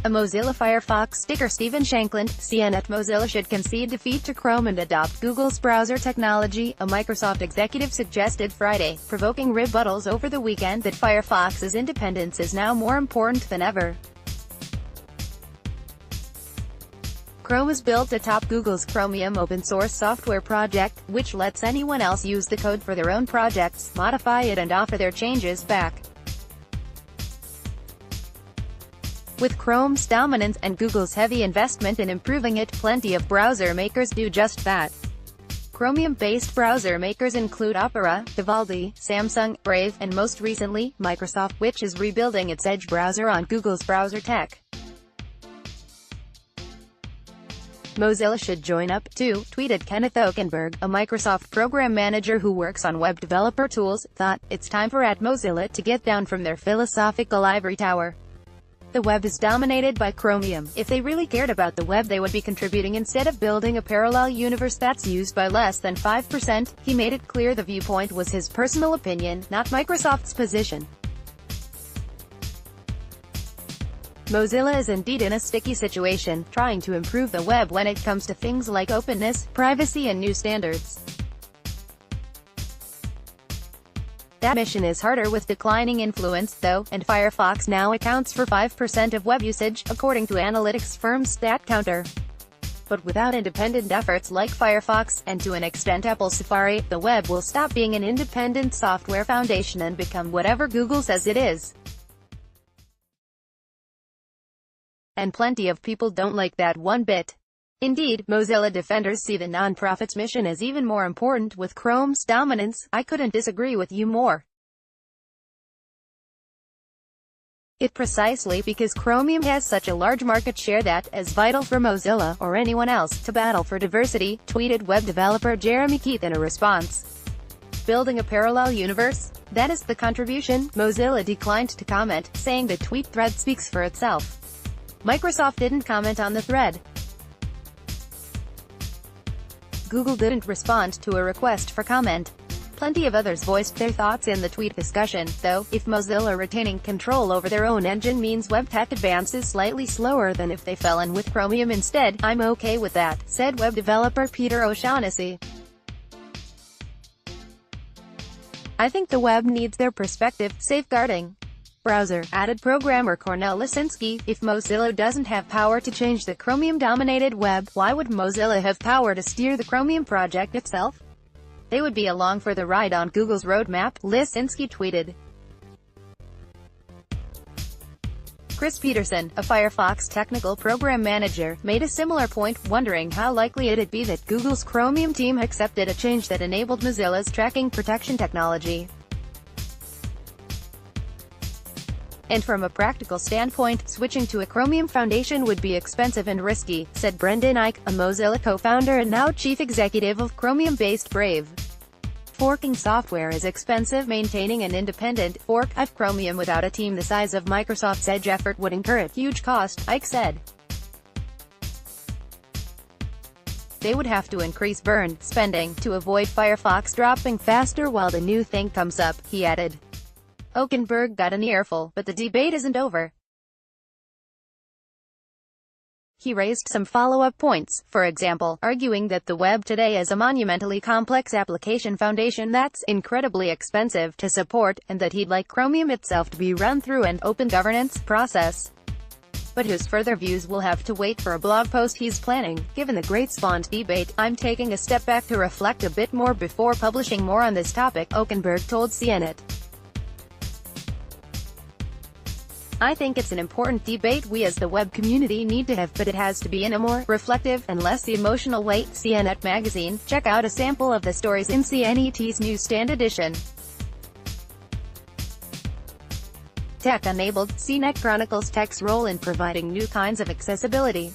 A Mozilla Firefox sticker. Stephen Shankland, CNET Mozilla should concede defeat to Chrome and adopt Google's browser technology, a Microsoft executive suggested Friday, provoking rebuttals over the weekend that Firefox's independence is now more important than ever. Chrome is built atop Google's Chromium open-source software project, which lets anyone else use the code for their own projects, modify it and offer their changes back. With Chrome's dominance and Google's heavy investment in improving it, plenty of browser makers do just that. Chromium-based browser makers include Opera, Vivaldi, Samsung, Brave, and most recently, Microsoft, which is rebuilding its Edge browser on Google's browser tech. Mozilla should join up, too, tweeted Kenneth Okenberg, a Microsoft program manager who works on web developer tools. Thought, it's time for Mozilla to get down from their philosophical ivory tower. The web is dominated by Chromium. If they really cared about the web, they would be contributing instead of building a parallel universe that's used by less than 5%. He made it clear the viewpoint was his personal opinion, not Microsoft's position. Mozilla is indeed in a sticky situation, trying to improve the web when it comes to things like openness, privacy and new standards. That mission is harder with declining influence, though, and Firefox now accounts for 5% of web usage, according to analytics firm StatCounter. But without independent efforts like Firefox, and to an extent Apple's Safari, the web will stop being an independent software foundation and become whatever Google says it is. And plenty of people don't like that one bit. Indeed, Mozilla defenders see the non-profit's mission as even more important with Chrome's dominance. I couldn't disagree with you more. It precisely because Chromium has such a large market share that, as vital for Mozilla, or anyone else, to battle for diversity, tweeted web developer Jeremy Keith in a response. Building a parallel universe? That is the contribution. Mozilla declined to comment, saying the tweet thread speaks for itself. Microsoft didn't comment on the thread. Google didn't respond to a request for comment. Plenty of others voiced their thoughts in the tweet discussion, though. If Mozilla retaining control over their own engine means web tech advances slightly slower than if they fell in with Chromium instead, I'm okay with that, said web developer Peter O'Shaughnessy. I think the web needs their perspective, safeguarding browser, added programmer Cornel Lisinski. If Mozilla doesn't have power to change the Chromium-dominated web, why would Mozilla have power to steer the Chromium project itself? They would be along for the ride on Google's roadmap, Lisinski tweeted. Chris Peterson, a Firefox technical program manager, made a similar point, wondering how likely it'd be that Google's Chromium team accepted a change that enabled Mozilla's tracking protection technology. And from a practical standpoint, switching to a Chromium foundation would be expensive and risky, said Brendan Eich, a Mozilla co-founder and now chief executive of Chromium-based Brave. Forking software is expensive. Maintaining an independent fork of Chromium without a team the size of Microsoft's Edge effort would incur a huge cost, Eich said. They would have to increase burn spending to avoid Firefox dropping faster while the new thing comes up, he added. Okenberg got an earful, but the debate isn't over. He raised some follow-up points, for example, arguing that the web today is a monumentally complex application foundation that's incredibly expensive to support, and that he'd like Chromium itself to be run through an open governance process. But his further views will have to wait for a blog post he's planning. Given the great spawned debate, I'm taking a step back to reflect a bit more before publishing more on this topic, Okenberg told CNET. I think it's an important debate we as the web community need to have, but it has to be in a more reflective and less emotional way. CNET magazine. Check out a sample of the stories in CNET's newsstand edition. Tech-enabled, CNET chronicles tech's role in providing new kinds of accessibility.